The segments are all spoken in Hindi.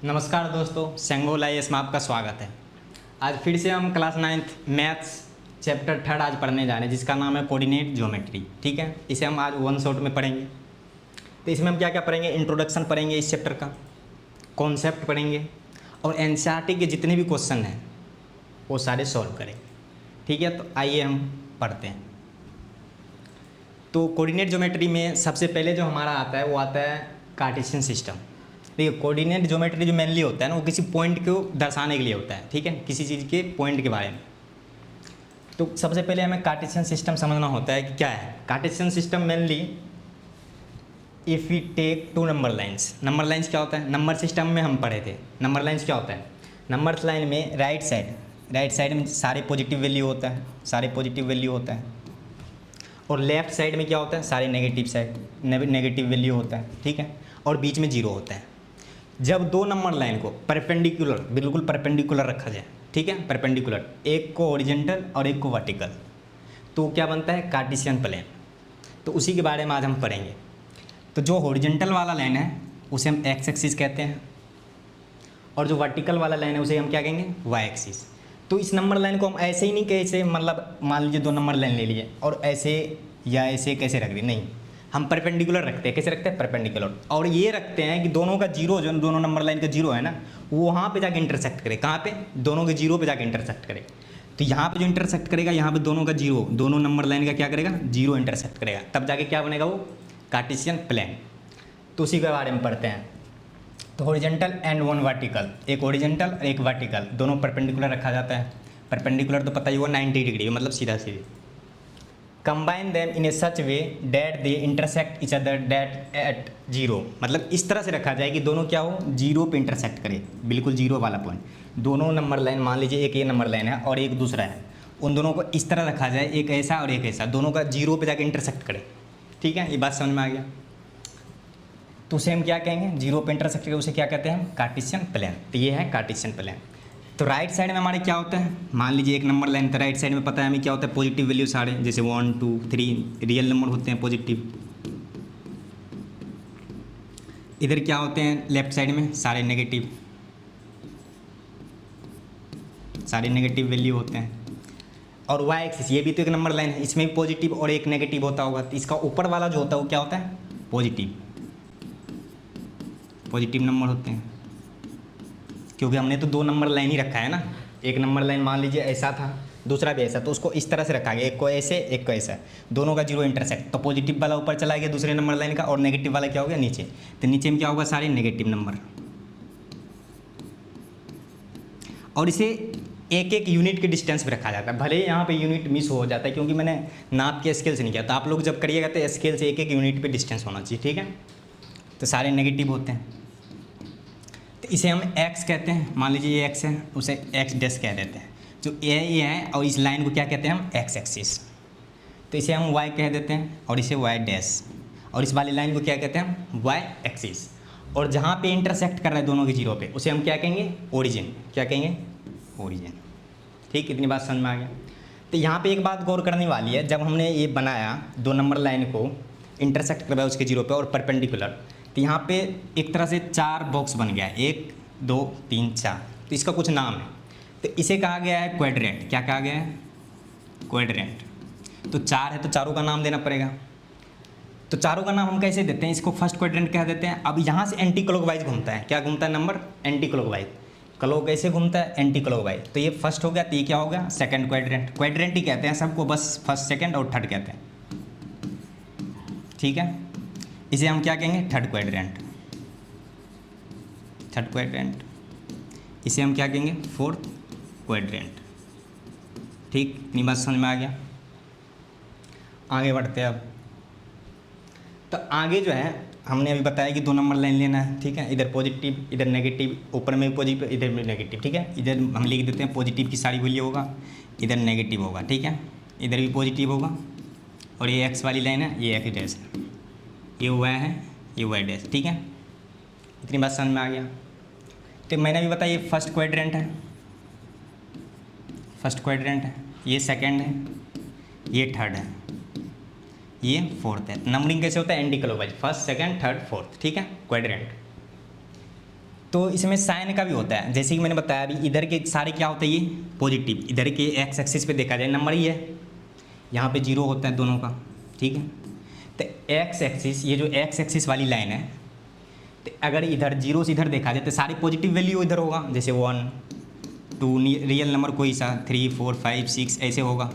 नमस्कार दोस्तों, सेंगोल आईएएस में आपका स्वागत है। आज फिर से हम क्लास 9th मैथ्स चैप्टर 3 आज पढ़ने जा रहे हैं, जिसका नाम है कोऑर्डिनेट ज्योमेट्री। ठीक है, इसे हम आज वन शॉट में पढ़ेंगे। तो इसमें हम क्या क्या पढ़ेंगे, इंट्रोडक्शन पढ़ेंगे इस चैप्टर का, कॉन्सेप्ट पढ़ेंगे और एनसीईआरटी के जितने भी क्वेश्चन हैं वो सारे सॉल्व करेंगे। ठीक है, तो आइए हम पढ़ते हैं। तो कोऑर्डिनेट ज्योमेट्री में सबसे पहले जो हमारा आता है वो आता है कार्टेशियन सिस्टम। देखिए, कोऑर्डिनेट ज्योमेट्री जो मेनली होता है ना, वो किसी पॉइंट को दर्शाने के लिए होता है। ठीक है, किसी चीज़ के पॉइंट के बारे में। तो सबसे पहले हमें कार्टेशियन सिस्टम समझना होता है कि क्या है। Cartesian system mainly if we take two number lines. Number lines क्या होता है, नंबर सिस्टम में हम पढ़े थे। नंबर लाइन्स क्या होता है, नंबर लाइन में राइट साइड में सारे पॉजिटिव वैल्यू होता है, सारे पॉजिटिव वैल्यू होता है, और लेफ्ट साइड में क्या होता है, सारे नेगेटिव वैल्यू होता है। ठीक है, और बीच में जीरो होता है। जब दो नंबर लाइन को परपेंडिकुलर, बिल्कुल परपेंडिकुलर रखा जाए, ठीक है, परपेंडिकुलर, एक को हॉरिजॉन्टल और एक को वर्टिकल, तो क्या बनता है, कार्टेशियन प्लेन। तो उसी के बारे में आज हम पढ़ेंगे। तो जो हॉरिजॉन्टल वाला लाइन है उसे हम एक्स एक्सिस कहते हैं, और जो वर्टिकल वाला लाइन है उसे हम क्या कहेंगे, वाई एक्सिस। तो इस नंबर लाइन को हम ऐसे ही नहीं कहे, ऐसे मतलब मान लीजिए दो नंबर लाइन ले लिए और ऐसे या ऐसे कैसे रख दिए, नहीं, हम परपेंडिकुलर रखते हैं। कैसे रखते हैं, परपेंडिकुलर। और ये रखते हैं कि दोनों का जीरो, जो दोनों नंबर लाइन का जीरो है ना, वो वहाँ पे जाके इंटरसेक्ट करे। कहाँ पे, दोनों के जीरो पे जाके इंटरसेक्ट करे। तो यहाँ पे जो इंटरसेक्ट करेगा, यहाँ पे दोनों का जीरो, दोनों नंबर लाइन का क्या करेगा, जीरो इंटरसेक्ट करेगा, तब जाके क्या बनेगा, वो कार्टेशियन प्लेन। तो उसी के बारे में पढ़ते हैं। तो हॉरिजॉन्टल एंड वन वर्टिकल, एक हॉरिजॉन्टल और एक वर्टिकल, दोनों परपेंडिकुलर रखा जाता है। परपेंडिकुलर तो पता ही हुआ 90 डिग्री, मतलब सीधा सीधे। Combine them in a such way that they intersect each other that at zero, मतलब इस तरह से रखा जाए कि दोनों क्या हो, जीरो पे इंटरसेक्ट करे, बिल्कुल जीरो वाला पॉइंट। दोनों नंबर लाइन, मान लीजिए एक ये नंबर लाइन है और एक दूसरा है, उन दोनों को इस तरह रखा जाए, एक ऐसा और एक ऐसा, दोनों का जीरो पे जाके इंटरसेक्ट करे। ठीक है, ये बात समझ में आ गया। तो उसे हम क्या कहेंगे, जीरो पे इंटरसेक्ट करे, उसे क्या कहते हैं, कार्टेशियन प्लेन। तो ये है कार्टेशियन प्लेन। तो राइट साइड में हमारे क्या होता है, मान लीजिए एक नंबर लाइन, तो राइट साइड में पता है हमें क्या होता है, पॉजिटिव वैल्यू सारे, जैसे 1 2 3 रियल नंबर होते हैं पॉजिटिव। इधर क्या होते हैं, लेफ्ट साइड में सारे नेगेटिव वैल्यू होते हैं। और वाई एक्सिस, ये भी तो एक नंबर लाइन है, इसमें भी पॉजिटिव और एक नेगेटिव होता होगा। तो इसका ऊपर वाला जो होता है वो क्या होता है, पॉजिटिव नंबर होते हैं, क्योंकि हमने तो दो नंबर लाइन ही रखा है ना। एक नंबर लाइन मान लीजिए ऐसा था, दूसरा भी ऐसा, तो उसको इस तरह से रखा गया, एक को ऐसे एक को ऐसा, दोनों का जीरो इंटरसेक्ट। तो पॉजिटिव वाला ऊपर चला गया दूसरे नंबर लाइन का, और नेगेटिव वाला क्या हो गया नीचे। तो नीचे में क्या होगा, सारे नेगेटिव नंबर। और इसे एक एक यूनिट के डिस्टेंस पे रखा जाता है। भले यहाँ पे यूनिट मिस हो जाता है, क्योंकि मैंने नाप के स्केल से नहीं किया, तो आप लोग जब करिएगा तो स्केल से एक एक यूनिट पे डिस्टेंस होना चाहिए। ठीक है, तो सारे नेगेटिव होते हैं। तो इसे हम x कहते हैं, मान लीजिए ये x है, उसे x डैश कह देते हैं। जो ये है, और इस लाइन को क्या कहते हैं हम, x एक्सिस। तो इसे हम y कह देते हैं, और इसे y डैश, और इस वाली लाइन को क्या कहते हैं हम, y एक्सिस। और जहाँ पे इंटरसेक्ट कर रहे हैं दोनों के जीरो पे, उसे हम क्या कहेंगे, ओरिजिन। क्या कहेंगे, ओरिजिन। ठीक, इतनी बात समझ में आ गया। तो यहाँ पे एक बात गौर करने वाली है, जब हमने ये बनाया दो नंबर लाइन को इंटरसेक्ट करवाया उसके जीरो पे और परपेंडिकुलर, तो यहाँ पे एक तरह से चार बॉक्स बन गया है, 1 2 3 4। तो इसका कुछ नाम है, तो इसे कहा गया है क्वाड्रेंट। क्या कहा गया है, क्वाड्रेंट। तो चार है तो चारों का नाम देना पड़ेगा। तो चारों का नाम हम कैसे देते हैं, इसको फर्स्ट क्वाड्रेंट कह देते हैं। अब यहाँ से एंटी क्लॉकवाइज घूमता है, क्या घूमता है नंबर, एंटी क्लॉकवाइज। क्लॉक कैसे घूमता है, एंटी क्लॉकवाइज। तो ये फर्स्ट हो गया, तो ये क्या हो गया, सेकंड क्वाड्रेंट। क्वाड्रेंट ही कहते हैं सबको, बस फर्स्ट सेकंड और थर्ड कहते हैं। ठीक है, इसे हम क्या कहेंगे, थर्ड क्वाड्रेंट। इसे हम क्या कहेंगे, फोर्थ क्वाड्रेंट। ठीक, इतनी बात समझ में आ गया। आगे बढ़ते हैं अब। तो आगे जो है हमने अभी बताया कि दो नंबर लाइन लेना है। ठीक है, इधर पॉजिटिव इधर नेगेटिव, ऊपर में पॉजिटिव इधर में नेगेटिव। ठीक है, इधर हम लिख देते हैं पॉजिटिव की सारी वैल्यू होगा, इधर नेगेटिव होगा। ठीक है, इधर भी पॉजिटिव होगा, और ये एक्स वाली लाइन है, ये एक्स डैश है, ये वाई है, ये वाई डैश। ठीक है, इतनी बात समझ में आ गया। तो मैंने भी बताया ये फर्स्ट क्वाड्रेंट है, ये सेकंड है, ये थर्ड है, ये फोर्थ है। नंबरिंग कैसे होता है, anti clockwise, first second third fourth. ठीक है, क्वाड्रेंट। तो इसमें साइन का भी होता है, जैसे कि मैंने बताया अभी इधर के सारे क्या होते हैं, ये पॉजिटिव, इधर के एक्स एक्सिस पे देखा जाए नंबर ही है, यहाँ पे 0 होता है दोनों का, ठीक है। तो एक्स एक्सिस, ये जो एक्स एक्सिस वाली लाइन है, तो अगर इधर 0 से इधर देखा जाए तो सारी पॉजिटिव वैल्यू इधर होगा, जैसे 1 2 रियल नंबर कोई सा 3 4 5 6 ऐसे होगा,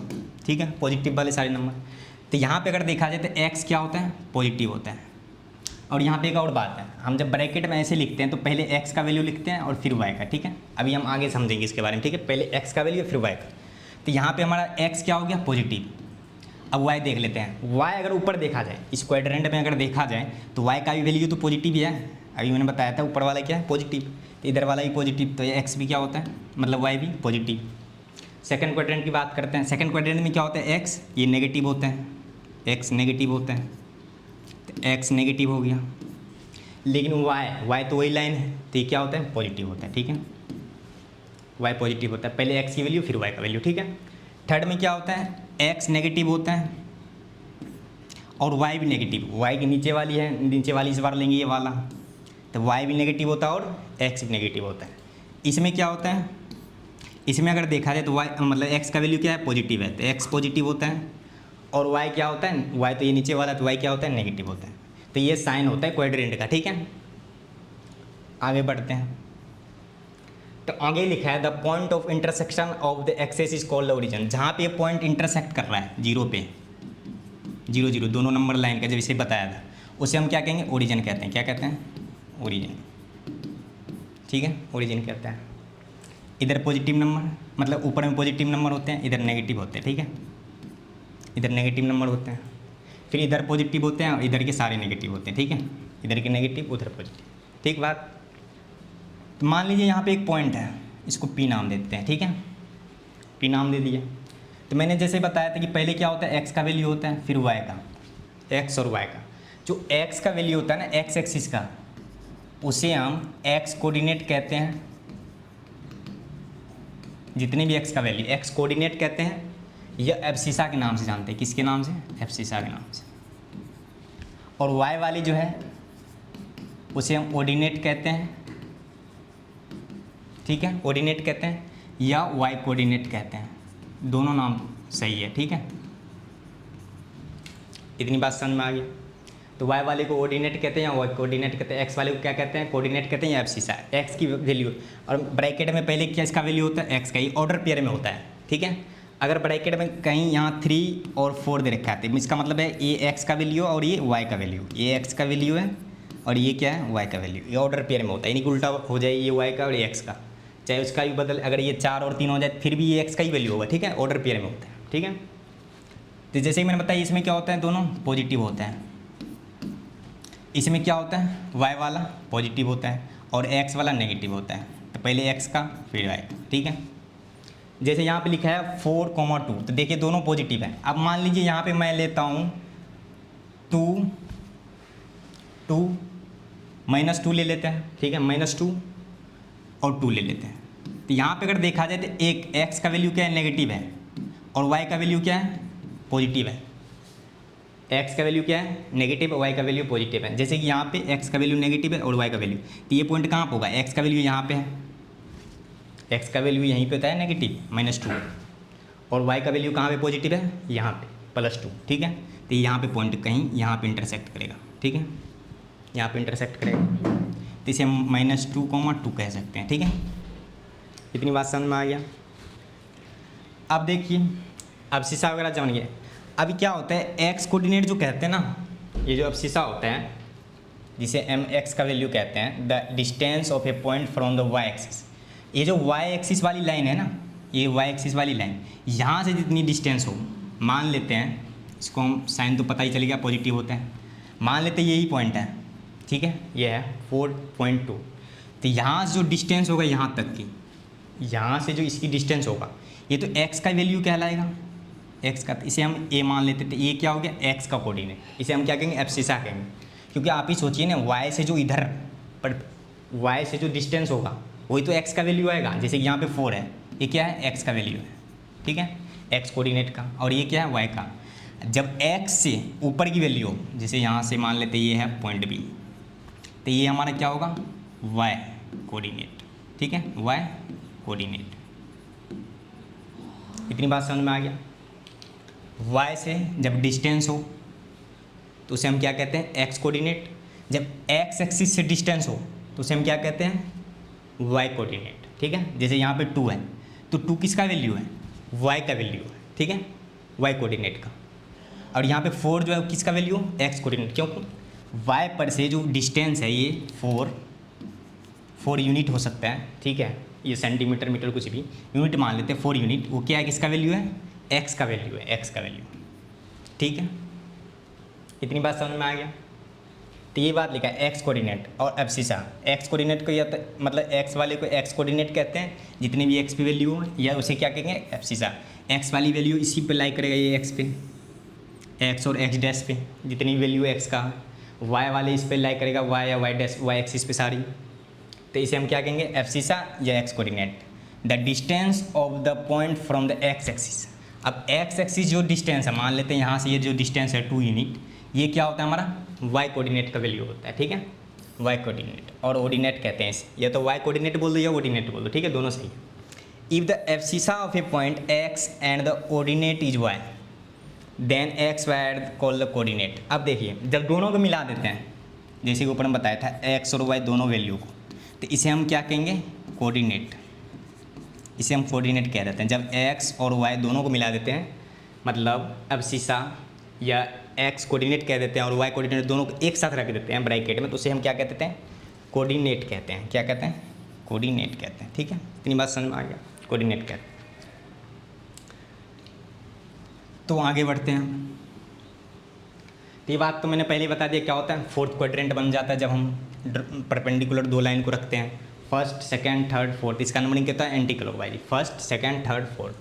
ठीक है, पॉजिटिव वाले सारे नंबर। तो यहाँ पे अगर देखा जाए तो एक्स क्या होता है, पॉजिटिव होता है। और यहाँ पे एक और बात है, हम जब ब्रैकेट में ऐसे लिखते हैं तो पहले एक्स का वैल्यू लिखते हैं और फिर वाई का, ठीक है। अभी हम आगे समझेंगे इसके बारे में, ठीक है। पहले एक्स का वैल्यू फिर वाई का। तो यहाँ पे हमारा एक्स क्या हो गया, पॉजिटिव। अब वाई देख लेते हैं। वाई अगर ऊपर देखा जाए, इस क्वाड्रेंट में अगर देखा जाए तो वाई का भी वैल्यू तो पॉजिटिव ही है, अभी मैंने बताया था ऊपर वाला क्या है, पॉजिटिव। तो इधर वाला भी पॉजिटिव, तो ये एक्स भी क्या होता है, मतलब वाई भी पॉजिटिव। सेकंड क्वाड्रेंट की बात करते हैं। सेकंड क्वाड्रेंट में क्या होता है, एक्स ये नेगेटिव होता है, एक्स नेगेटिव होता है, तो एक्स नेगेटिव हो गया। लेकिन वाई तो वही लाइन है, तो ये क्या होता है, पॉजिटिव होता है, ठीक है। वाई पॉजिटिव होता है, पहले एक्स की वैल्यू फिर वाई का वैल्यू, ठीक है। थर्ड में क्या होता है, एक्स नेगेटिव होता है और वाई भी नेगेटिव। वाई की नीचे वाली है, नीचे वाली इस बार लेंगे ये वाला, तो वाई भी नेगेटिव होता है और एक्स भी नेगेटिव होता है। इसमें क्या होता है, इसमें अगर देखा जाए तो वाई मतलब एक्स का वैल्यू क्या है, पॉजिटिव है, तो एक्स पॉजिटिव होता है। और वाई क्या होता है, वाई तो ये नीचे वाला, तो वाई क्या होता है, नेगेटिव होता है। तो ये साइन होता है क्वाड्रेंट का, ठीक है। आगे बढ़ते हैं। तो आगे लिखा है the point of intersection of the axes is called the origin. जहाँ पे ये पॉइंट इंटरसेक्ट कर रहा है 0 पे, 0 0 दोनों नंबर लाइन का, जब इसे बताया था, उसे हम क्या कहेंगे, ओरिजिन कहते हैं। क्या कहते हैं, ओरिजिन, ठीक है, ओरिजिन कहते हैं। इधर पॉजिटिव नंबर, मतलब ऊपर में पॉजिटिव नंबर होते हैं, इधर नेगेटिव होते हैं, ठीक है। इधर नेगेटिव नंबर होते हैं, फिर इधर पॉजिटिव होते हैं और इधर के सारे नेगेटिव होते हैं, ठीक है। इधर के नेगेटिव, उधर पॉजिटिव, ठीक बात। तो मान लीजिए यहाँ पे एक पॉइंट है, इसको पी नाम देते हैं, ठीक है, पी नाम दे दिया। तो मैंने जैसे बताया था कि पहले क्या होता है, एक्स का वैल्यू होता है, फिर वाई का, एक्स और वाई का। जो एक्स का वैल्यू होता है ना, एक्स एक्सिस का, उसे हम एक्स कोऑर्डिनेट कहते हैं। जितने भी एक्स का वैल्यू एक्स कोऑर्डिनेट कहते हैं, या एब्सिसा के नाम से जानते हैं। किसके नाम से, एब्सिसा के नाम से। और वाई वाली जो है उसे हम ऑर्डिनेट कहते हैं, ठीक है, ऑर्डिनेट कहते हैं या वाई कोऑर्डिनेट कहते हैं, दोनों नाम सही है, ठीक है। इतनी बात समझ में आ गई। तो वाई वाले को ऑर्डिनेट कहते हैं या वाई कोऑर्डिनेट कहते हैं, एक्स वाले को क्या कहते हैं, कोऑर्डिनेट कहते हैं या एब्सिसा। एक्स की वैल्यू, और ब्रैकेट में पहले क्या इसका वैल्यू होता है, एक्स का, ही ऑर्डर पेयर में होता है, ठीक है। अगर ब्रैकेट में कहीं यहाँ 3 और 4 दे रखा है, इसका मतलब है ये एक्स का वैल्यू और ये वाई का वैल्यू, ये एक्स का वैल्यू है और ये क्या है, वाई का वैल्यू। ये ऑर्डर पेयर में होता है, यानी कि उल्टा हो जाए, ये वाई का और ये एक्स का, चाहे उसका भी बदल, अगर ये 4 और 3 हो जाए फिर भी ये एक्स का ही वैल्यू होगा, ठीक है, ऑर्डर पेयर में होता है, ठीक है। तो जैसे ही मैंने बताया, इसमें क्या होता है, दोनों पॉजिटिव होता है। इसमें क्या होता है, वाई वाला पॉजिटिव होता है और एक्स वाला नेगेटिव होता है। तो पहले एक्स का फिर वाई का, ठीक है। जैसे यहाँ पे लिखा है 4,2, तो देखिए दोनों पॉजिटिव है। अब मान लीजिए यहाँ पे मैं लेता हूँ 2 -2 ले लेते हैं, ठीक है, -2 और 2 ले लेते हैं। तो यहाँ पे अगर देखा जाए तो एक एक्स का वैल्यू क्या है, नेगेटिव है, और वाई का वैल्यू क्या है, पॉजिटिव है। एक्स का वैल्यू क्या है, नेगेटिव, और वाई का वैल्यू पॉजिटिव है। जैसे कि यहाँ पे एक्स का वैल्यू नेगेटिव है और वाई का वैल्यू, तो ये पॉइंट कहाँ पे होगा, एक्स का वैल्यू यहाँ पे है, एक्स का वैल्यू यहीं पे होता है नेगेटिव -2, और वाई का वैल्यू कहाँ पे पॉजिटिव है, यहाँ पे +2, ठीक है। तो यहाँ पे पॉइंट कहीं यहाँ पे इंटरसेक्ट करेगा, ठीक है, यहाँ पे इंटरसेक्ट करेगा, तो इसे हम -2,2 कह सकते हैं, ठीक है। इतनी बात समझ में आ गया। अब देखिए, अब शीशा वगैरह जान गए। अभी क्या होता है, एक्स कोऑर्डिनेट जो कहते हैं ना, ये जो अब शीशा होता है, जिसे एम एक्स का वैल्यू कहते हैं, the distance of a point from the Y axis. ये जो वाई एक्सिस वाली लाइन है ना, ये वाई एक्सिस वाली लाइन, यहाँ से जितनी डिस्टेंस हो, मान लेते हैं, इसको हम साइन तो पता ही चलेगा पॉजिटिव होता है, मान लेते हैं यही पॉइंट है, ठीक है, ये है 4.2। तो यहाँ से जो डिस्टेंस होगा यहाँ तक की, यहाँ से जो इसकी डिस्टेंस होगा, ये तो एक्स का वैल्यू कहलाएगा, एक्स का। तो इसे हम ए मान लेते थे, ये क्या हो गया, एक्स का कोऑर्डिनेट, इसे हम क्या कहेंगे, एब्सिसा कहेंगे। क्योंकि आप ही सोचिए ना, वाई से जो इधर पर वाई से जो डिस्टेंस होगा वही तो एक्स का वैल्यू आएगा। जैसे कि यहाँ पे 4 है, ये क्या है, एक्स का वैल्यू है, ठीक है, एक्स कोऑर्डिनेट का, और ये क्या है, वाई का। जब एक्स से ऊपर की वैल्यू हो, जैसे यहाँ से मान लेते ये है पॉइंट बी, तो ये हमारा क्या होगा, वाई, कोऑर्डिनेट, ठीक है, वाई कोऑर्डिनेट। इतनी बात समझ में आ गया। वाई से जब डिस्टेंस हो तो उसे हम क्या कहते हैं, एक्स कोऑर्डिनेट। जब एक्स एक्सिस से डिस्टेंस हो तो उसे हम क्या कहते हैं, वाई कोऑर्डिनेट, ठीक है। जैसे यहाँ पे 2 है तो 2 किसका वैल्यू है, वाई का वैल्यू है, ठीक है, वाई कोऑर्डिनेट का। और यहाँ पे 4 जो है वो किसका वैल्यू, एक्स कोऑर्डिनेट, क्योंकि वाई पर से जो डिस्टेंस है ये 4 यूनिट हो सकता है, ठीक है, ये सेंटीमीटर मीटर कुछ भी यूनिट मान लेते हैं, 4 यूनिट, वो क्या है, किसका वैल्यू है, एक्स का वैल्यू है, एक्स का वैल्यू, ठीक है। इतनी बात समझ में आ गया। तो ये बात लिखा है एक्स कोऑर्डिनेट और एब्सिसा। एक्स कोऑर्डिनेट को या तो मतलब एक्स वाले को एक्स कोऑर्डिनेट कहते हैं, जितने भी एक्स पे वैल्यू हो, या उसे क्या कहेंगे, एब्सिसा। एक्स वाली वैल्यू इसी पे लाई करेगा, ये एक्स पे, एक्स और एक्स डैश पे जितनी वैल्यू एक्स का है। वाई वाले इस पे लाई करेगा, वाई या वाई डैश, वाई एक्सिस पे सारी। तो इसे हम क्या कहेंगे, एब्सिसा या x coordinate. The distance of the point from the X axis. अब एक्स एक्सिस जो डिस्टेंस है, मान लेते हैं यहाँ से ये जो डिस्टेंस है 2 यूनिट, ये क्या होता है हमारा, वाई कोऑर्डिनेट का वैल्यू होता है, ठीक है, वाई कोऑर्डिनेट। और ऑर्डिनेट कहते हैं इसे, या तो वाई कोऑर्डिनेट बोल दो या ऑर्डिनेट बोल दो, ठीक है, दोनों सही है। If the abscissa of a point X and the ordinate is Y, then X Y call the coordinate. अब देखिए, जब दोनों को मिला देते हैं, जैसे कि ऊपर में बताया था, एक्स और वाई दोनों वैल्यू को, तो इसे हम क्या कहेंगे, कोऑर्डिनेट। इसे हम कोऑर्डिनेट कह देते हैं। जब एक्स और वाई दोनों को मिला देते हैं, मतलब एब्सिसा या एक्स कोऑर्डिनेट कह देते हैं और वाई कोऑर्डिनेट दोनों को एक साथ रख देते हैं ब्रैकेट में, तो उसे हम क्या कहते हैं, कोऑर्डिनेट कहते हैं। क्या कहते हैं, कोऑर्डिनेट कहते हैं, ठीक है। इतनी बात समझ में आ गया, कोऑर्डिनेट कहते हैं। तो आगे बढ़ते हैं हम। ये बात तो मैंने पहले ही बता दिया क्या होता है, फोर्थ क्वाड्रेंट बन जाता है जब हम परपेंडिकुलर 2 लाइन को रखते हैं, फर्स्ट सेकंड थर्ड फोर्थ। इसका नंबरिंग कहता है anti clockwise, first second third fourth.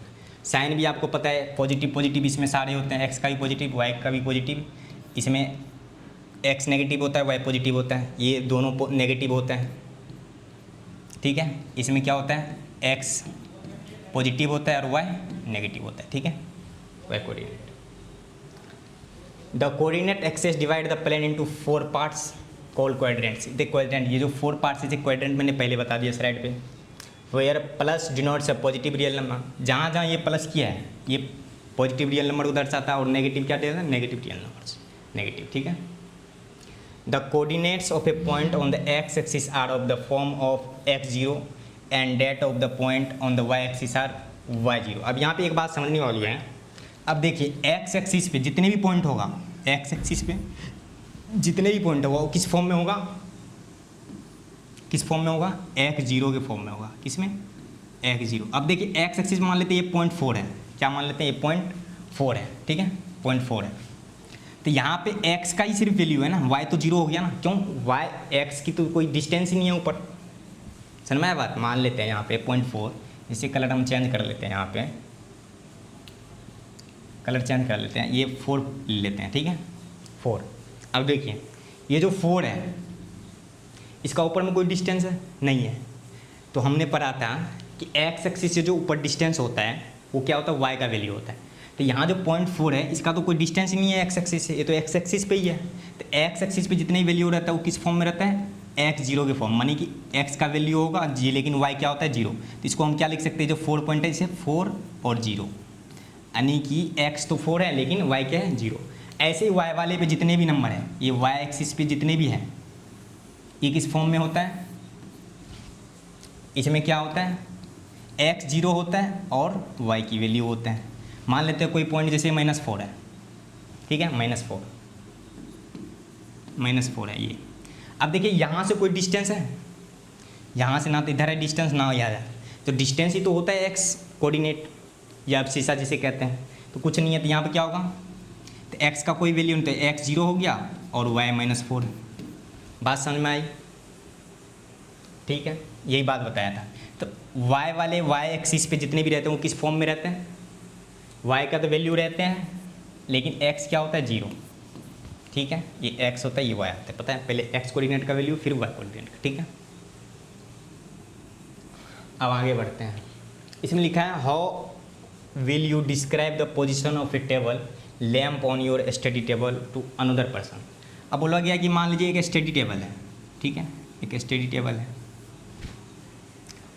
Sign भी आपको पता है, पॉजिटिव पॉजिटिव इसमें सारे होते हैं, एक्स का भी पॉजिटिव, वाई का भी पॉजिटिव। इसमें एक्स नेगेटिव होता है, वाई पॉजिटिव होता है, ये दोनों नेगेटिव होते हैं, ठीक है। इसमें क्या होता है, एक्स पॉजिटिव होता है और वाई नेगेटिव होता है, ठीक है, Y coordinate. The coordinate axes divide the plane into 4 parts called quadrants. देखिए क्वाड्रेंट, ये जो 4 पार्ट्स है, क्वाड्रेंट मैंने पहले बता दिया स्लाइड पे। Where plus denotes a positive real number. जहाँ जहाँ ये प्लस किया है, ये पॉजिटिव रियल नंबर को दर्शाता है, और नेगेटिव क्या देता है, नेगेटिव रियल नंबर्स, नेगेटिव, ठीक है। The coordinates of a point on the X axis are of the form of x0 and that of the point on the Y axis are y0। अब यहाँ पे एक बात समझने वाली है। अब देखिए, एक्स एक्सिस पे जितने भी पॉइंट होगा, एक्स एक्सिस पे जितने भी पॉइंट होगा वो किस फॉर्म में होगा, किस फॉर्म में होगा, x0 के फॉर्म में होगा। किसमें, x0। अब देखिए एक्स एक्सिस मान लेते हैं ये 0.4 है, क्या मान लेते हैं, ये 0.4 है, ठीक है, 0.4 है। तो यहाँ पे x का ही सिर्फ वैल्यू है ना, y तो 0 हो गया ना, क्यों, y x की तो कोई डिस्टेंस ही नहीं है ऊपर। समझ में आया बात। मान लेते हैं यहाँ पे 0.4, इसे कलर हम चेंज कर लेते हैं, यहाँ पे कलर चेंज कर लेते हैं, ये 4 ले लेते हैं, ठीक है, 4। अब देखिए ये जो 4 है, इसका ऊपर में कोई डिस्टेंस है नहीं है, तो हमने पढ़ा था कि एक्स एक्सिस से जो ऊपर डिस्टेंस होता है वो क्या होता है, वाई का वैल्यू होता है। तो यहाँ जो 0.4 है, इसका तो कोई डिस्टेंस ही नहीं है एक्स एक्सिस से, ये तो एक्स एक्सिस पे ही है। तो एक्स एक्सिस पे जितने वैल्यू रहता है वो किस फॉर्म में रहता है, x0 के फॉर्म, मानी कि x का वैल्यू होगा जी, लेकिन y क्या होता है 0। तो इसको हम क्या लिख सकते हैं, जो 4 पॉइंट है इसे 4 और 0, यानी कि x तो 4 है लेकिन y क्या है 0। ऐसे ही y वाले पे जितने भी नंबर हैं, ये y एक्सिस पे जितने भी हैं, ये किस फॉर्म में होता है, इसमें क्या होता है, x 0 होता है और y की वैल्यू होता है। मान लेते हैं कोई पॉइंट जैसे -4 है, ठीक है, -4 है ये। अब देखिए यहाँ से कोई डिस्टेंस है, यहाँ से ना तो इधर है डिस्टेंस, ना यहाँ है, तो डिस्टेंस ही तो होता है एक्स कोऑर्डिनेट या एब्सिसा जिसे कहते हैं। तो कुछ नहीं है, तो यहाँ पे क्या होगा, तो एक्स का कोई वैल्यू नहीं, तो x 0 हो गया और y -4। बात समझ में आई, ठीक है, यही बात बताया था। तो y वाले y एक्सिस पे जितने भी रहते हैं वो किस फॉर्म में रहते हैं, y का तो वैल्यू रहते हैं, लेकिन x क्या होता है 0, ठीक है, ये x होता है, ये y होता है, पता है, पहले x कोऑर्डिनेट का वैल्यू फिर y कोऑर्डिनेट का, ठीक है। अब आगे बढ़ते हैं। इसमें लिखा है, how will you describe the position of a table lamp on your study table to another person. अब बोला गया कि मान लीजिए एक स्टडी टेबल है, ठीक है, एक स्टडी टेबल है,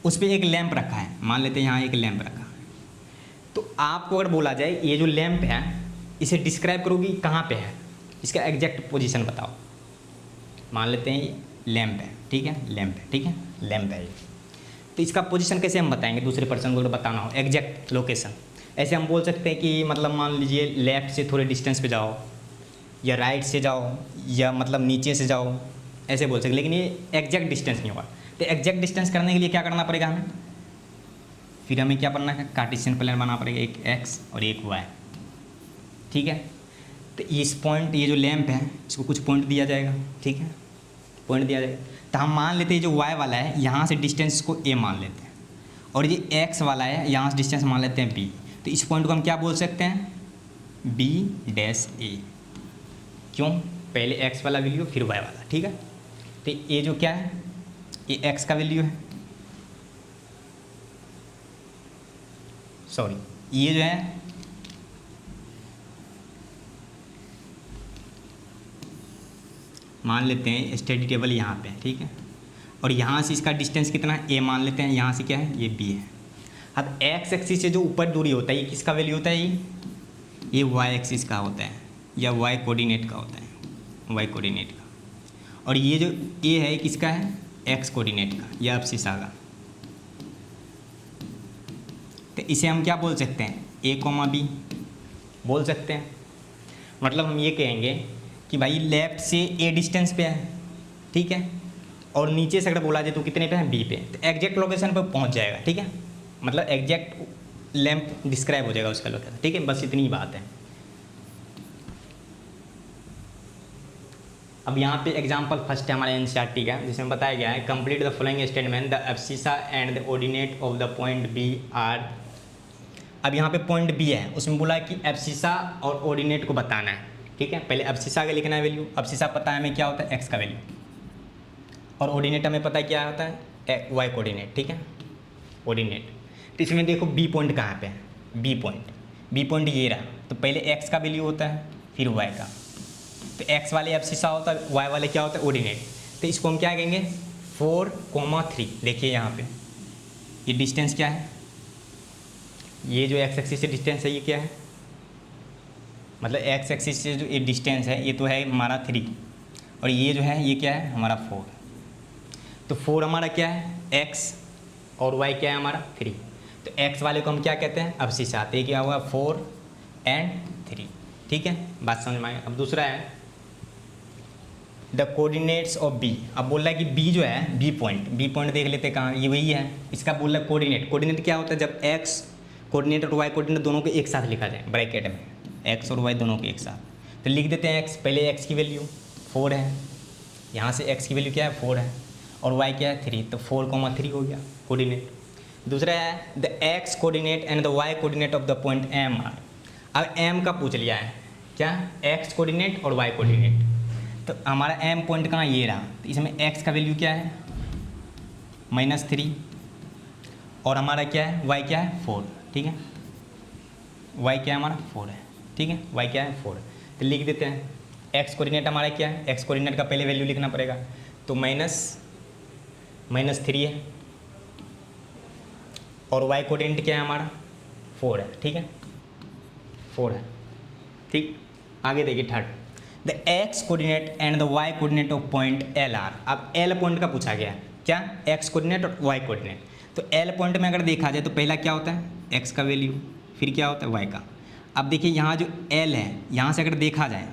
उस पर एक लैंप रखा है, मान लेते हैं यहाँ एक लैंप रखा है। तो आपको अगर बोला जाए ये जो लैंप है इसे डिस्क्राइब करोगी कहाँ पे है, इसका एग्जैक्ट पोजीशन बताओ। मान लेते हैं ये लैंप है, ठीक है, लैंप है, ठीक है, लैंप है ये। तो इसका पोजीशन कैसे हम बताएंगे, दूसरे पर्सन को अगर बताना हो एग्जैक्ट लोकेशन। ऐसे हम बोल सकते हैं कि मतलब मान लीजिए लेफ़्ट से थोड़े डिस्टेंस पे जाओ, या राइट से जाओ, या मतलब नीचे से जाओ, ऐसे बोल सकते, लेकिन ये एग्जैक्ट डिस्टेंस नहीं होगा। तो एग्जैक्ट डिस्टेंस करने के लिए क्या करना पड़ेगा हमें, फिर हमें क्या करना है, कार्टेशियन प्लान बनाना पड़ेगा, एक एक्स और एक वाई, ठीक है। तो इस पॉइंट, ये जो लैंप है इसको कुछ पॉइंट दिया जाएगा, ठीक है, पॉइंट दिया जाएगा। तो हम मान लेते हैं जो वाई वाला है यहाँ से डिस्टेंस को ए मान लेते हैं, और ये एक्स वाला है यहाँ से डिस्टेंस मान लेते हैं बी। तो इस पॉइंट को हम क्या बोल सकते हैं, बी डैश ए। क्यों, पहले एक्स वाला वैल्यू फिर वाई वाला, ठीक है। तो ये जो क्या है, ये एक्स का वैल्यू है, सॉरी ये जो है मान लेते हैं स्टडी टेबल यहाँ पे, ठीक है, और यहाँ से इसका डिस्टेंस कितना है, ए मान लेते हैं, यहाँ से क्या है, ये बी है। अब एक्स एक्सिस से जो ऊपर दूरी होता है ये किसका वैल्यू होता है, ये वाई एक्सिस का होता है, या वाई कोऑर्डिनेट का होता है, वाई कोऑर्डिनेट का। और ये जो ए है किसका है, एक्स कोऑर्डिनेट का, या अब्सिसा का। तो इसे हम क्या बोल सकते हैं, ए कोमा बी बोल सकते हैं। मतलब हम ये कहेंगे कि भाई लेफ्ट से ए डिस्टेंस पे है, ठीक है, और नीचे से अगर बोला जाए तो कितने पे है, बी पे। तो एग्जैक्ट लोकेशन पर पहुंच जाएगा, ठीक है, मतलब एग्जैक्ट लैंप डिस्क्राइब हो जाएगा उसका लोकेशन, ठीक है, बस इतनी ही बात है। अब यहाँ पे एग्जांपल फर्स्ट है हमारे एनसीईआरटी का, जिसमें बताया गया है complete the following statement, the abscissa and the ordinate of the point B are. अब यहाँ पे पॉइंट बी है, उसमें बोला कि एब्सिसा और ऑर्डिनेट को बताना है, ठीक है। पहले एब्सिसा का लिखना है वैल्यू, एब्सिसा पता है हमें क्या होता है, एक्स का वैल्यू, और ऑर्डिनेट हमें पता है क्या होता है, वाई कोऑर्डिनेट, ठीक है, ऑर्डिनेट। तो इसमें देखो बी पॉइंट कहाँ पे है, बी पॉइंट ये रहा। तो पहले एक्स का वैल्यू होता है फिर वाई का। तो एक्स वाले एब्सिसा होता है, वाई वाले क्या होता है, ऑर्डिनेट। तो इसको हम क्या कहेंगे, 4,3। देखिए यहाँ पे ये डिस्टेंस क्या है, ये जो एक्स एक्सिस से डिस्टेंस है ये क्या है, मतलब एक्स एक्सिस से जो ये डिस्टेंस है ये तो है हमारा 3, और ये जो है ये क्या है हमारा 4। तो 4 हमारा क्या है, एक्स, और वाई क्या है हमारा 3। तो एक्स वाले को हम क्या कहते हैं, अब्सिसा। तो ये क्या हुआ 4 and 3, ठीक है, बात समझ में आएगा। अब दूसरा है द कोऑर्डिनेट्स ऑफ बी। अब बोल रहा है कि बी जो है, बी पॉइंट देख लेते हैं कहाँ, ये वही है, इसका बोल रहा है कोऑर्डिनेट क्या होता है, जब एक्स कोऑर्डिनेट और वाई कोऑर्डिनेट दोनों को एक साथ लिखा जाए ब्रैकेट में, एक्स और वाई दोनों को एक साथ। तो लिख देते हैं एक्स, पहले एक्स की वैल्यू 4 है, यहाँ से एक्स की वैल्यू क्या है 4 है, और वाई क्या है 3, तो 4,3 हो गया कोऑर्डिनेट। दूसरा है the X coordinate and the Y coordinate of the point M are. अब एम का पूछ लिया है, क्या, एक्स कोऑर्डिनेट और वाई कोऑर्डिनेट। तो हमारा एम पॉइंट कहाँ, ये रहा। तो इसमें एक्स का वैल्यू क्या है -3, और हमारा क्या है, वाई क्या है 4, ठीक है, वाई क्या है हमारा 4 है, ठीक है, वाई क्या है 4। तो लिख देते हैं एक्स कोऑर्डिनेट हमारा क्या है, एक्स कोऑर्डिनेट का पहले वैल्यू लिखना पड़ेगा, तो -3 है, और वाई कोऑर्डिनेट क्या है हमारा 4 है, ठीक है, 4 है, ठीक। आगे देखिए third, the X coordinate and the Y coordinate of point L are. अब एल पॉइंट का पूछा गया, क्या, एक्स कोऑर्डिनेट और वाई कोऑर्डिनेट। तो एल पॉइंट में अगर देखा जाए तो पहला क्या होता है, एक्स का वैल्यू, फिर क्या होता है वाई का। अब देखिए यहाँ जो एल है, यहाँ से अगर देखा जाए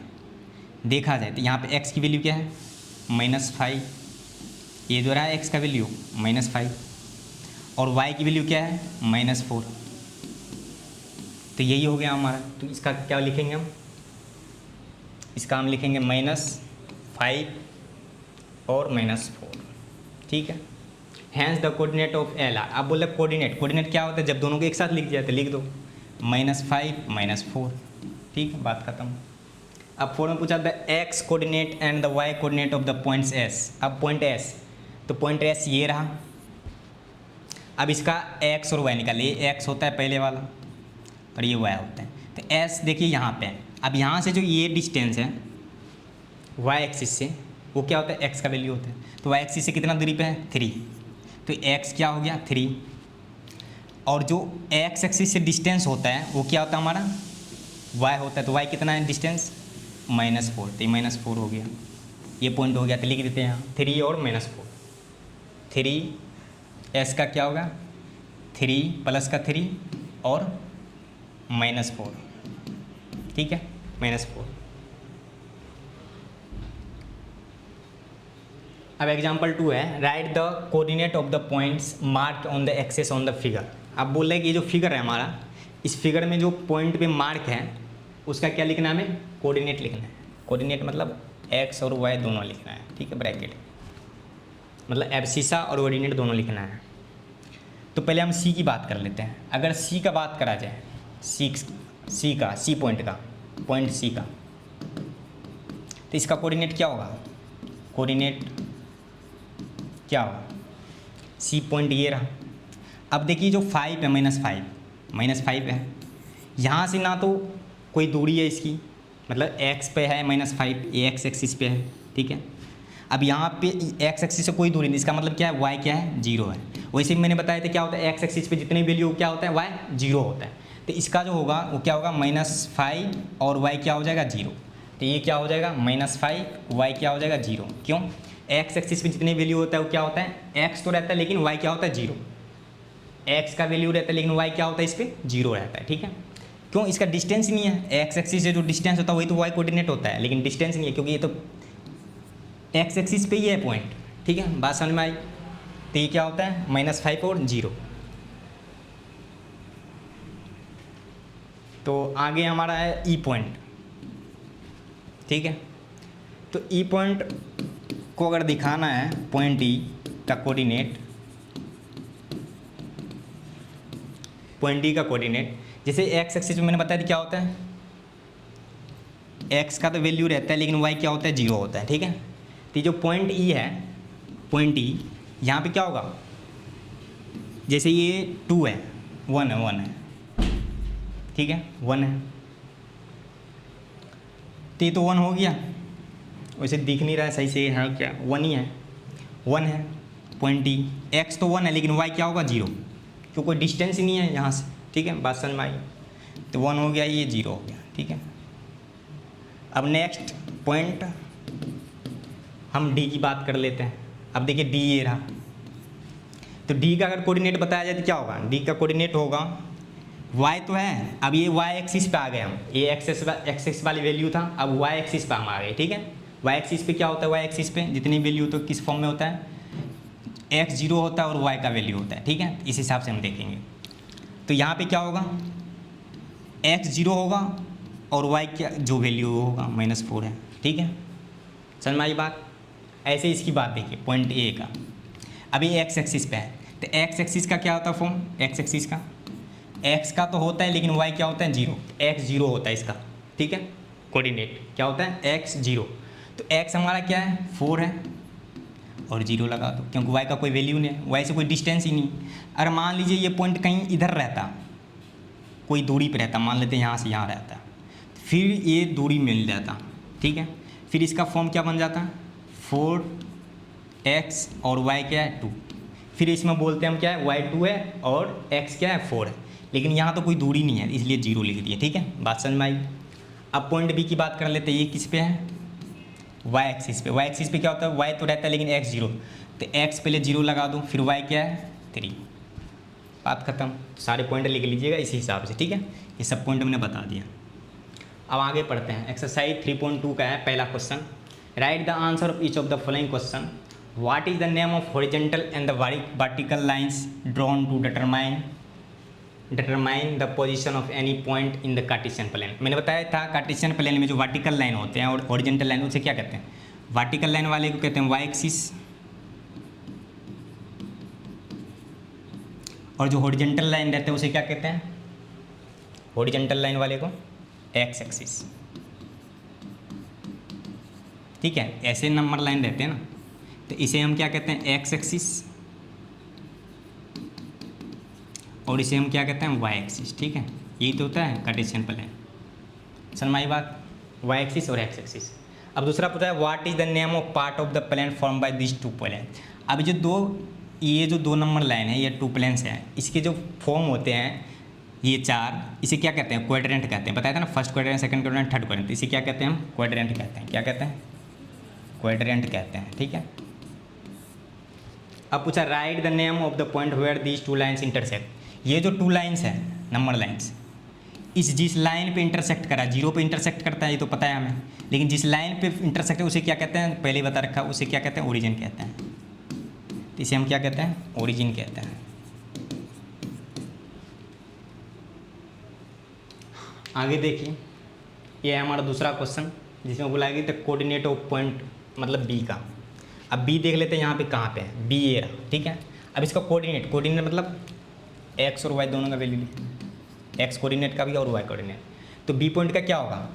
तो यहाँ पे एक्स की वैल्यू क्या है -5, ये जो रहा है एक्स का वैल्यू -5, और वाई की वैल्यू क्या है -4। तो यही हो गया हमारा। तो इसका क्या लिखेंगे हम, इसका हम लिखेंगे -5 और -4, ठीक है। Hence the coordinate of L are. अब बोले कोऑर्डिनेट क्या होता है, जब दोनों को एक साथ लिख दिया तो लिख दो -5 -4, ठीक है, बात खत्म। अब 4 में पूछा the X coordinate and the Y coordinate of the points S. अब पॉइंट एस, तो पॉइंट एस ये रहा। अब इसका एक्स और वाई निकालिए, एक्स होता है पहले वाला और ये वाई होता है। तो एस देखिए यहाँ पे, अब यहाँ से जो ये डिस्टेंस है वाई एक्सिस से, वो क्या होता है, एक्स का वैल्यू होता है। तो वाई एक्सिस से कितना दूरी पे है 3, तो एक्स क्या हो गया 3, और जो एक्स एक्सिस से डिस्टेंस होता है वो क्या होता है हमारा वाई होता है, तो वाई कितना है डिस्टेंस -4, तो -4 हो गया, ये पॉइंट हो गया, तो लिख देते हैं यहाँ 3 और -4, 3 एस का क्या होगा 3 प्लस का 3 और -4, ठीक है -4। अब एग्जाम्पल 2 है, write the coordinate of the points mark on the axes on the figure. अब बोल रहे हैं कि ये जो फिगर है हमारा, इस फिगर में जो पॉइंट पे मार्क है उसका क्या लिखना है, हमें कोऑर्डिनेट लिखना है। कोऑर्डिनेट मतलब एक्स और वाई दोनों लिखना है, ठीक है, ब्रैकेट मतलब एब्सिसा और कोऑर्डिनेट दोनों लिखना है। तो पहले हम सी की बात कर लेते हैं। अगर सी का बात करा जाए, सी पॉइंट का, पॉइंट सी का, तो इसका कोऑर्डिनेट क्या होगा, कोऑर्डिनेट क्या होगा, सी पॉइंट ये रहा। अब देखिए जो 5 है -5 है, यहाँ से ना तो कोई दूरी है इसकी, मतलब x पे है -5, ये x एक्सिस पे है, ठीक है। अब यहाँ पे x एक्सिस से कोई दूरी नहीं, इसका मतलब क्या है y क्या है 0 है। वैसे ही मैंने बताया था क्या होता है x एक्सिस पे जितनी वैल्यू क्या होता है y 0 होता है, तो इसका जो होगा वो क्या होगा -5 और y क्या हो जाएगा 0, तो ये क्या हो जाएगा -5 y क्या हो जाएगा 0। क्यों, x एक्सिस पे जितनी वैल्यू होता है वो क्या होता है x तो रहता है लेकिन y क्या होता है 0, x का वैल्यू रहता है लेकिन y क्या होता है इस पर 0 रहता है, ठीक है। क्यों, इसका डिस्टेंस नहीं है, x एक्सिस से जो डिस्टेंस होता है वही तो y कोऑर्डिनेट होता है, लेकिन डिस्टेंस नहीं है क्योंकि ये तो x एक्सिस पे ही है पॉइंट, ठीक है, बात समझ में आई। तो ये क्या होता है -5 और 0। तो आगे हमारा है ई पॉइंट, ठीक है। तो ई पॉइंट को अगर दिखाना है, पॉइंट ई का कोऑर्डिनेट, पॉइंट ई का कोऑर्डिनेट, जैसे एक्स एक्सिस में मैंने बताया था क्या होता है, एक्स का तो वैल्यू रहता है लेकिन वाई क्या होता है 0 होता है, ठीक है। तो जो पॉइंट ई है, पॉइंट ई यहाँ पे क्या होगा, जैसे ये 2 है, 1 है, ठीक है 1 है, तो ये तो 1 हो गया, वैसे दिख नहीं रहा है सही से, है क्या 1 ही है, 1 है पॉइंट ई, एक्स तो 1 है लेकिन वाई क्या होगा 0, क्योंकि कोई डिस्टेंस ही नहीं है यहाँ से, ठीक है, बात समझ में आई। तो 1 हो गया, ये 0 हो गया, ठीक है। अब नेक्स्ट पॉइंट हम डी की बात कर लेते हैं। अब देखिए डी ये रहा, तो डी का अगर कोऑर्डिनेट बताया जाए तो क्या होगा, डी का कोऑर्डिनेट होगा y तो है, अब ये y एक्सिस पे आ गए हम, ये एक्सिस वाली वैल्यू था, अब y एक्सिस पे हम आ गए, ठीक है। y एक्सिस पे क्या होता है, y एक्सिस पे जितनी वैल्यू तो किस फॉर्म में होता है, x 0 होता है और y का वैल्यू होता है, ठीक है, इस हिसाब से हम देखेंगे। तो यहाँ पे क्या होगा, x 0 होगा और y क्या जो वैल्यू होगा -4 है, ठीक है, समझ में आई बात। ऐसे इसकी बात देखिए पॉइंट ए का, अभी x एक्सिस पे है, तो x एक्सिस का क्या होता है फॉर्म, x एक्सिस का x का तो होता है लेकिन y क्या होता है 0, x 0 होता है इसका, ठीक है, कोऑर्डिनेट क्या होता है x 0, तो x हमारा क्या है 4 है और 0 लगा दो, क्योंकि y का कोई वैल्यू नहीं है, y से कोई डिस्टेंस ही नहीं। अगर मान लीजिए ये पॉइंट कहीं इधर रहता, कोई दूरी पे रहता, मान लेते हैं यहाँ से यहाँ रहता, फिर ये दूरी मिल जाता, ठीक है, फिर इसका फॉर्म क्या बन जाता 4x और y क्या है 2, फिर इसमें बोलते हैं हम क्या है y 2 है और x क्या है 4 है, लेकिन यहाँ तो कोई दूरी नहीं है इसलिए 0 लिख दिए, ठीक है, बात समझ में आई। अब पॉइंट बी की बात कर लेते हैं, ये किस पे है y एक्सिस पे, y एक्सिस पे क्या होता है y तो रहता है लेकिन x 0, तो x पहले 0 लगा दो, फिर y क्या है 3, बात खत्म। सारे पॉइंट लिख लीजिएगा इसी हिसाब से, ठीक है, ये सब पॉइंट हमने बता दिया। अब आगे पढ़ते हैं, एक्सरसाइज 3.2 का है पहला question, write the answer of each of the following question, what is the name of horizontal and the vertical lines drawn to determine the position of any point in the Cartesian plane. मैंने बताया था कार्टेशियन प्लेन में जो वर्टिकल लाइन होते हैं और हॉरिजॉन्टल लाइन, उसे क्या कहते हैं, वर्टिकल लाइन वाले को कहते हैं y एक्सिस, और जो हॉरिजॉन्टल लाइन रहते हैं उसे क्या कहते हैं, हॉरिजॉन्टल लाइन वाले को x एक्सिस, ठीक है, ऐसे नंबर लाइन रहते हैं ना, तो इसे हम क्या कहते हैं x एक्सिस, और इसे हम क्या कहते हैं y एक्सिस, ठीक है, यही तो होता है कार्टेशियन प्लेन, समझ में आई बात, y एक्सिस और x एक्सिस। अब दूसरा पूछा है what is the name of part of the plane form by this two plane. अब जो दो ये जो 2 नंबर लाइन है ये 2 प्लेन्स है, इसके जो फॉर्म होते हैं ये 4, इसे क्या कहते हैं? क्वाड्रेंट कहते हैं। बताया था ना, first quadrant, second quadrant, third quadrant, इसे क्या कहते हैं हम? क्वाड्रेंट कहते हैं। क्या कहते हैं? क्वाड्रेंट कहते हैं। ठीक है। अब पूछा write the name of the point where these 2 lines intersect. ये जो 2 लाइन्स है, नंबर लाइन्स, इस जिस लाइन पे इंटरसेक्ट करा, 0 पे इंटरसेक्ट करता है ये तो पता है हमें, लेकिन जिस लाइन पे इंटरसेक्ट है उसे क्या कहते हैं? पहले ही बता रखा, उसे क्या कहते हैं? ओरिजिन कहते हैं। तो इसे हम क्या कहते हैं? ओरिजिन कहते हैं। आगे देखिए, ये है हमारा दूसरा क्वेश्चन जिसमें बोला गया द कोऑर्डिनेट ऑफ पॉइंट, मतलब बी का। अब बी देख लेते हैं यहाँ पे कहाँ पे है, बी ये रहा। ठीक है। अब इसका कोऑर्डिनेट मतलब एक्स और वाई दोनों का वैल्यू लिखना, एक्स कोऑर्डिनेट का भी और वाई कोऑर्डिनेट। तो बी पॉइंट का क्या होगा?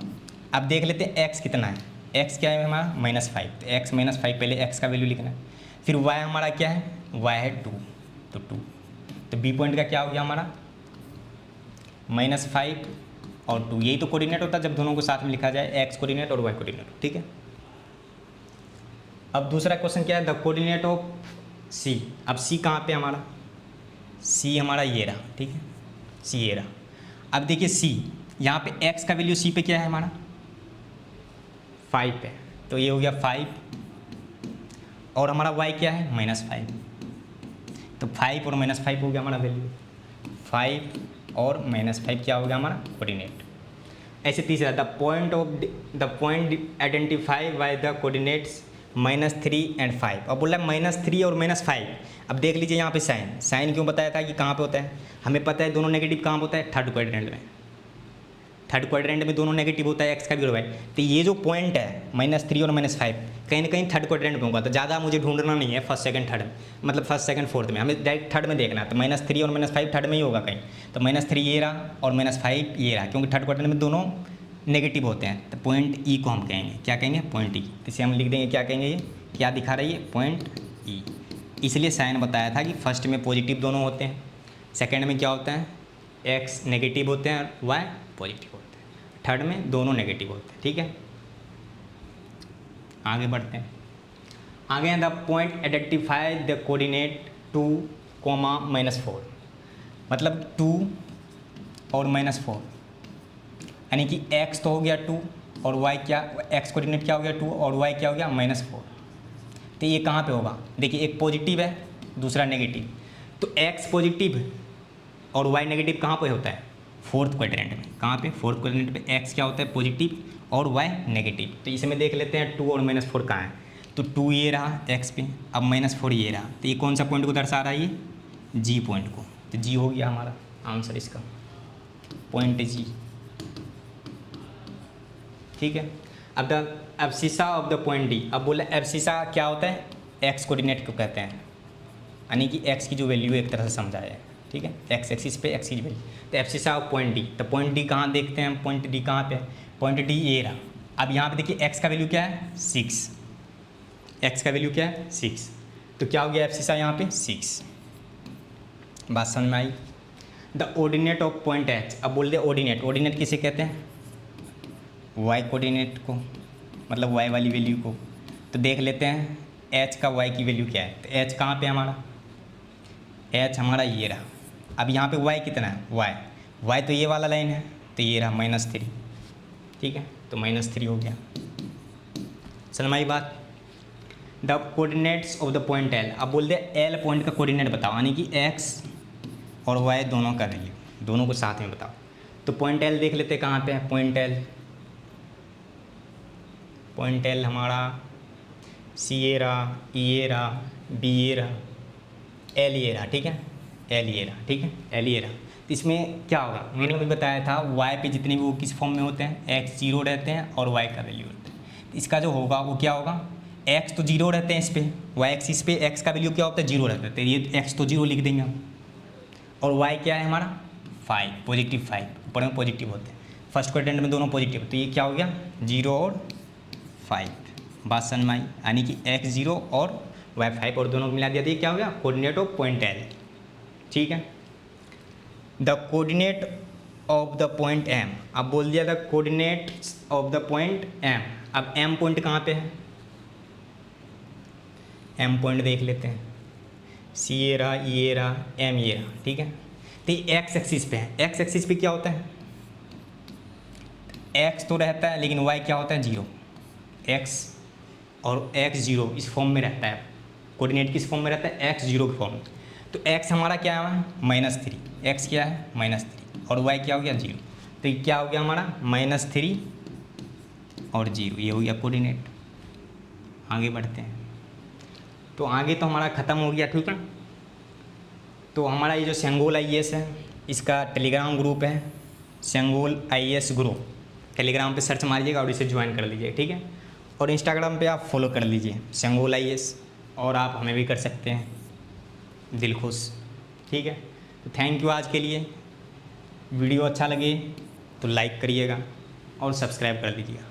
अब देख लेते हैं एक्स कितना है। एक्स क्या है हमारा? -5। तो एक्स -5 पहले एक्स का वैल्यू लिखना है। फिर वाई हमारा क्या है? वाई है 2, तो 2। तो बी पॉइंट का क्या हो गया हमारा? -5 और 2। यही तो कोऑर्डिनेट होता है जब दोनों को साथ में लिखा जाए, एक्स कोऑर्डिनेट और वाई कोऑर्डिनेट। ठीक है। अब दूसरा क्वेश्चन क्या है? द कोऑर्डिनेट ऑफ सी। अब सी कहाँ पे हमारा? सी हमारा ये रहा। ठीक है, सी ये रहा। अब देखिए सी, यहाँ पे एक्स का वैल्यू सी पे क्या है हमारा? 5 है, तो ये हो गया 5, और हमारा वाई क्या है? -5। तो 5 और -5 हो गया हमारा वैल्यू। 5 और -5 क्या हो गया हमारा? कोऑर्डिनेट। ऐसे तीसरा, the point identify by the coordinates -3 और 5। अब बोला -3 और -5। अब देख लीजिए यहाँ पे साइन क्यों बताया था कि कहाँ पे होता है? हमें पता है दोनों नेगेटिव कहाँ पे होता है? थर्ड क्वाड्रेंट में। थर्ड क्वाड्रेंट में दोनों नेगेटिव होता है, एक्स का भी और वाई। तो ये जो पॉइंट है -3 और -5 कहीं ना कहीं थर्ड क्वाड्रेंट में होगा। तो ज़्यादा मुझे ढूंढना नहीं है फर्स्ट सेकंड थर्ड, मतलब फर्स्ट सेकंड फोर्थ में, हमें डायरेक्ट थर्ड में देखना है। तो -3 और -5 थर्ड में ही होगा कहीं। तो -3 ये रहा और -5 ये रहा, क्योंकि थर्ड क्वाड्रेंट में दोनों नेगेटिव होते हैं। तो पॉइंट ई को हम कहेंगे, क्या कहेंगे? पॉइंट ई। इसे हम लिख देंगे, क्या कहेंगे? ये क्या दिखा रही है? पॉइंट ई। इसलिए साइन बताया था कि फर्स्ट में पॉजिटिव दोनों होते हैं, सेकंड में क्या होता है? एक्स नेगेटिव होते हैं, वाई पॉजिटिव होते हैं, थर्ड में दोनों नेगेटिव होते हैं। ठीक है। आगे बढ़ते हैं। आगे हैं the point identify the coordinate 2, -4। मतलब 2 और -4, यानी कि x तो हो गया 2 और y क्या, x कोऑर्डिनेट क्या हो गया 2 और y क्या हो गया -4। तो ये कहाँ पे होगा? देखिए एक पॉजिटिव है, दूसरा नेगेटिव। तो x पॉजिटिव और y नेगेटिव कहाँ पे होता है? फोर्थ क्वाड्रेंट में। कहाँ पे? फोर्थ क्वाड्रेंट पे x क्या होता है? पॉजिटिव और y नेगेटिव। तो इसमें देख लेते हैं 2 और -4 कहाँ है। तो 2 ये रहा x पे, अब -4 ये रहा। तो ये कौन सा पॉइंट को दर्शा रहा है? ये g पॉइंट को। तो g हो गया हमारा आंसर इसका, पॉइंट g। ठीक है। अब the abscissa of the point D. अब बोला एब्सिसा क्या होता है? एक्स कोऑर्डिनेट को कहते हैं, यानी कि एक्स की जो वैल्यू एक तरह से समझाया है। ठीक है, एक्स एक्सिस पे एक्स की वैल्यू। तो एब्सिसा ऑफ पॉइंट डी। तो पॉइंट डी कहाँ देखते हैं हम? पॉइंट डी कहाँ पे है? पॉइंट डी ये रहा। अब यहाँ पे देखिए एक्स का वैल्यू क्या है? 6। एक्स का वैल्यू क्या है? 6। तो क्या हो गया एब्सिसा यहाँ पे? 6। बात समझ में आई? The ordinate of point H. अब बोल दे ऑर्डिनेट। ऑर्डिनेट किसे कहते हैं? वाई कोऑर्डिनेट को, मतलब वाई वाली वैल्यू को। तो देख लेते हैं एच का वाई की वैल्यू क्या है। तो एच कहाँ पे हमारा? एच हमारा ये रहा। अब यहाँ पे वाई कितना है? वाई तो ये वाला लाइन है, तो ये रहा -3। ठीक है, तो -3 हो गया। समझ में बात? The coordinates of the point L. अब बोल दे एल पॉइंट का कोऑर्डिनेट बताओ, यानी कि एक्स और वाई दोनों का वैल्यू, दोनों को साथ में बताओ। तो पॉइंट एल देख लेते हैं कहाँ पे है। पॉइंट एल हमारा सी ए रहा, ई ए रहा, बी ए रहा, एल ये रहा। ठीक है, एल ये रहा। ठीक है, एल ये रहा। तो इसमें क्या होगा? मैंने अभी बताया था वाई पे जितने भी वो किस फॉर्म में होते हैं? एक्स 0 रहते हैं और वाई का वैल्यू होता है। तो इसका जो होगा वो क्या होगा? एक्स तो 0 रहते हैं इस पर, वाई एक्सिस पे एक्स का वैल्यू क्या होता है? 0 रहता है। तो ये एक्स तो 0 लिख देंगे हम, और वाई क्या है हमारा? 5, पॉजिटिव 5, ऊपर में पॉजिटिव होते हैं। फर्स्ट क्वाड्रेंट में दोनों पॉजिटिव, तो ये क्या हो गया? 0 और 5। बात समझ में आई? यानी कि एक्स 0 और वाई 5 और दोनों को मिला दिया। तो ये क्या हो गया? Coordinate of point L. ठीक है। The coordinate of the point M. अब बोल दिया the coordinate of the point M. अब एम पॉइंट कहाँ पे है? एम पॉइंट देख लेते हैं। सी ये रहा, ई ये रहा, एम ये रहा, ठीक है। तो ये एक्स एक्सिस पे है। एक्स एक्सिस पे क्या होता है, एक्स तो रहता है लेकिन वाई क्या होता है, जीरो। एक्स और एक्स जीरो इस फॉर्म में रहता है, कोऑर्डिनेट किस फॉर्म में रहता है, एक्स जीरो के फॉर्म में। तो एक्स हमारा क्या है, -3, एक्स क्या है -3 और वाई क्या हो गया, जीरो। तो ये क्या हो गया हमारा -3 और जीरो, ये हो गया कोऑर्डिनेट। आगे बढ़ते हैं। तो आगे तो हमारा ख़त्म हो गया, ठीक है। तो हमारा ये जो सेंगोल IAS है, इसका टेलीग्राम ग्रुप है, सेंगोल IAS ग्रुप। टेलीग्राम पे सर्च मारिएगा और इसे ज्वाइन कर लीजिए, ठीक है। और इंस्टाग्राम पे आप फॉलो कर लीजिए सेंगोल IAS, और आप हमें भी कर सकते हैं, दिल खुश, ठीक है। तो थैंक यू आज के लिए। वीडियो अच्छा लगे तो लाइक करिएगा और सब्सक्राइब कर लीजिएगा।